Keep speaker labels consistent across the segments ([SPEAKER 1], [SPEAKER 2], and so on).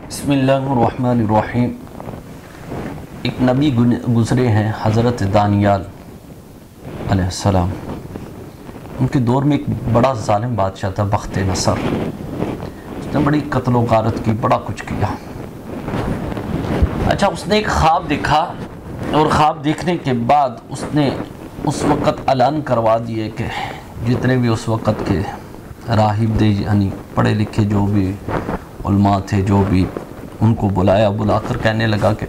[SPEAKER 1] बिस्मिल्लाहिर्रहमानिर्रहीम। एक नबी गुज़रे हैं हज़रत दानियाल अलैहिस्सलाम। उनके दौर में एक बड़ा ज़ालिम बादशाह था बख्त नसर। उसने बड़ी कत्ल व गारत की, बड़ा कुछ किया। अच्छा, उसने एक ख्वाब देखा और ख्वाब देखने के बाद उसने उस वक़्त ऐलान करवा दिए कि जितने भी उस वक़्त के राहिब दे यानी पढ़े लिखे जो भी उलमा थे, जो भी, उनको बुलाकर कहने लगा कि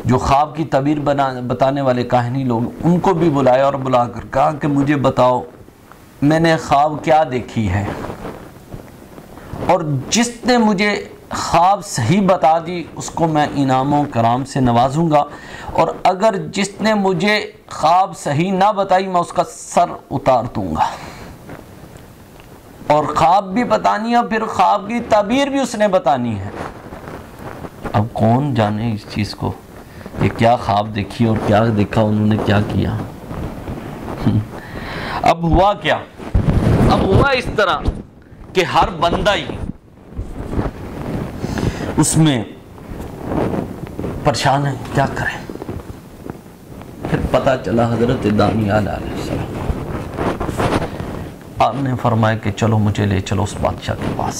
[SPEAKER 1] जो ख्वाब की तबीर बताने वाले काहिनी लोग, उनको भी बुलाया और बुलाकर कहा कि मुझे बताओ मैंने ख्वाब क्या देखी है, और जिसने मुझे ख्वाब सही बता दी उसको मैं इनामों कराम से नवाजूंगा, और अगर जिसने मुझे ख्वाब सही ना बताई मैं उसका सर उतार दूंगा। और ख्वाब भी बतानी है, फिर ख्वाब की तबीर भी उसने बतानी है। अब कौन जाने इस चीज़ को, ये क्या ख्वाब देखी और क्या देखा, उन्होंने क्या किया। अब हुआ क्या, अब हुआ इस तरह कि हर बंदा ही उसमें परेशान है, क्या करें। फिर पता चला हजरत दानियाल अलैहिस्सलाम, आपने फरमाया कि चलो मुझे ले चलो उस बादशाह के पास।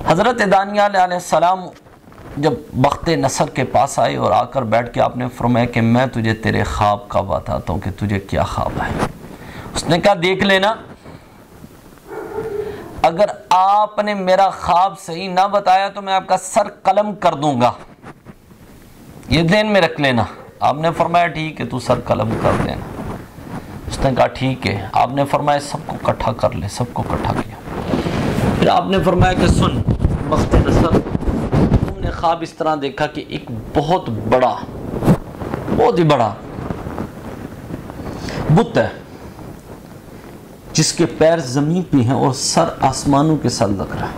[SPEAKER 1] हजरत दानियाल अलैहिस्सलाम जब बख्त नसर के पास आए और आकर बैठ के आपने फरमाया कि मैं तुझे तेरे ख्वाब का बताता हूँ कि तुझे क्या ख्वाब है। उसने कहा देख लेना, अगर आपने मेरा ख्वाब सही ना बताया तो मैं आपका सर कलम कर दूंगा, ये ध्यान में रख लेना। आपने फरमाया ठीक है, तू सर कलम कर देना। उसने कहा ठीक है। आपने फरमाया सबको इकट्ठा कर ले, सबको इकट्ठा किया। फिर आपने फरमाया कि सुन बख्त नसर, तुमने ख्वाब इस तरह देखा कि एक बहुत ही बड़ा बुत है जिसके पैर जमीन पे हैं और सर आसमानों के साथ लग रहा है।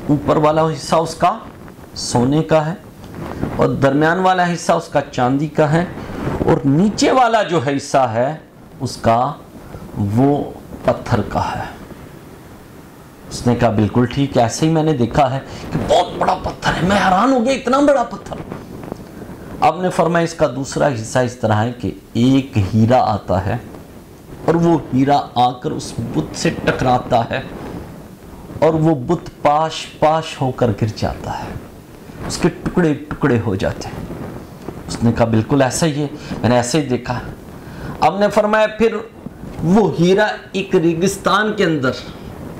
[SPEAKER 1] ऊपर वाला हिस्सा उसका सोने का है और दरमियान वाला हिस्सा उसका चांदी का है, और नीचे वाला जो हिस्सा है उसका वो पत्थर का है। उसने कहा बिल्कुल ठीक है, ऐसे ही मैंने देखा है कि बहुत बड़ा पत्थर है। मैं हैरान हो गया, इतना बड़ा पत्थर। आपने फरमाया इसका दूसरा हिस्सा इस तरह है कि एक हीरा आता है और वो हीरा आकर उस बुत से टकराता है और वो बुत पाश पाश होकर गिर जाता है, उसके टुकड़े टुकड़े हो जाते हैं। उसने कहा बिल्कुल ऐसा ही है, मैंने ऐसे ही देखा। आपने फरमाया फिर वो हीरा एक रेगिस्तान के अंदर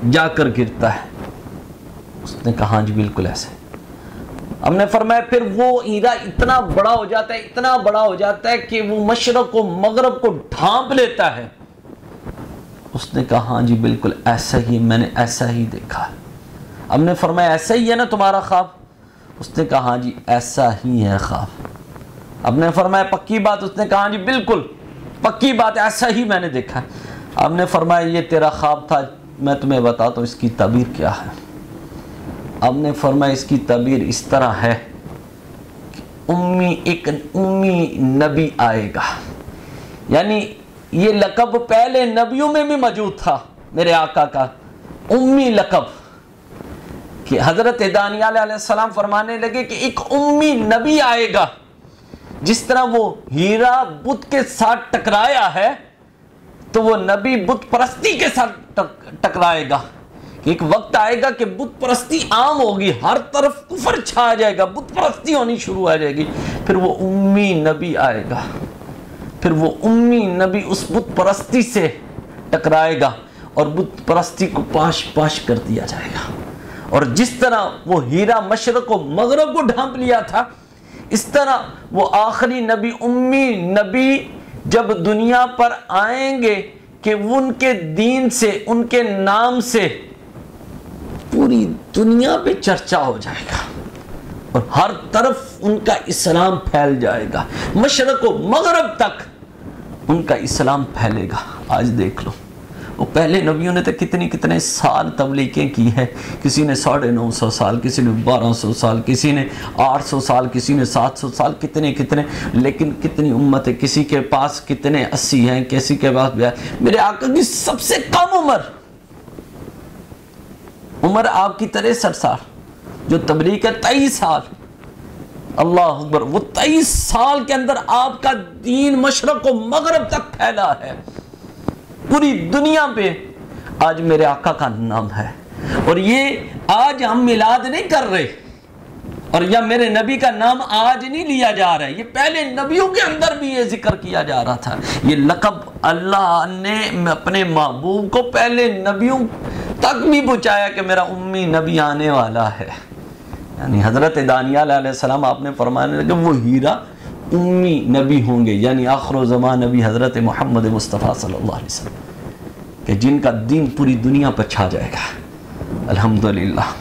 [SPEAKER 1] जाकर गिरता है। उसने कहा हाँ जी बिल्कुल ऐसे। हमने फरमाया फिर वो हीरा इतना बड़ा हो जाता है, इतना बड़ा हो जाता है कि वो मशरक को मगरब को ढांप लेता है। उसने कहा हाँ जी बिल्कुल ऐसा ही, मैंने ऐसा ही देखा है। हमने फरमाया ऐसा ही है ना तुम्हारा ख्वाब? उसने कहा हाँ जी ऐसा ही है ख्वाब। हमने फरमाया पक्की बात? उसने कहा हाँ जी बिल्कुल पक्की बात, ऐसा ही मैंने देखा। हमने फरमाया ये तेरा ख्वाब था, मैं तुम्हें बताता हूँ इसकी तबीर क्या है। हमने फरमाया इसकी तबीर इस तरह है कि एक उम्मी नबी आएगा, यानी ये लक़ब पहले नबियों में भी मौजूद था मेरे आका का, उम्मी लक़ब। कि हज़रत दानियाल अलैहिस्सलाम फरमाने लगे कि एक उम्मी नबी आएगा, जिस तरह वो हीरा बुत के साथ टकराया है तो वो नबी बुत परस्ती के साथ टकराएगा। एक वक्त आएगा कि बुत परस्ती आम होगी, हर तरफ कुफर छा जाएगा, बुत परस्ती होनी शुरू आ जाएगी। फिर वो उम्मी नबी आएगा, फिर वो उम्मी नबी उस बुत परस्ती से टकराएगा और बुत परस्ती को पाश पाश कर दिया जाएगा। और जिस तरह वो हीरा मशरक को मगरब को ढांप लिया था, इस तरह वो आखिरी नबी उम्मी नबी जब दुनिया पर आएंगे कि उनके दीन से, उनके नाम से पूरी दुनिया पे चर्चा हो जाएगा और हर तरफ उनका इस्लाम फैल जाएगा, मशरक व मगरब तक उनका इस्लाम फैलेगा। आज देख लो, वो पहले नबियों ने तो कितने साल तबलीगें की है। किसी ने 950 साल, किसी ने 1200 साल, किसी ने 800 साल, किसी ने 700 साल, कितने, लेकिन कितनी उम्मत है। किसी के पास कितने 80 हैं, किसी के पास मेरे आका की सबसे कम उम्र उम्र आपकी 63 साल, जो तबलीग है 23 साल। अल्लाह अकबर, वो 23 साल के अंदर आपका दीन मशरक व मगरब तक फैला है पूरी दुनिया पे। आज मेरे आका का नाम है, और ये आज हम मिलाद नहीं कर रहे, और या मेरे नबी का नाम आज नहीं लिया जा रहा है, ये पहले नबियों के अंदर भी ये जिक्र किया जा रहा था। ये लक़ब अल्लाह ने अपने महबूब को पहले नबियों तक भी पहुँचाया कि मेरा उम्मी नबी आने वाला है। यानी हज़रत दानियाल अलैहिस्सलाम आपने फरमाने लगे वो हीरा उम्मी नबी होंगे, यानी आखिर ज़मान नबी हज़रत मोहम्मद मुस्तफ़ा सल्लल्लाहु अलैहि वसल्लम, कि जिनका दीन पूरी दुनिया पर छा जाएगा। अल्हम्दुलिल्लाह।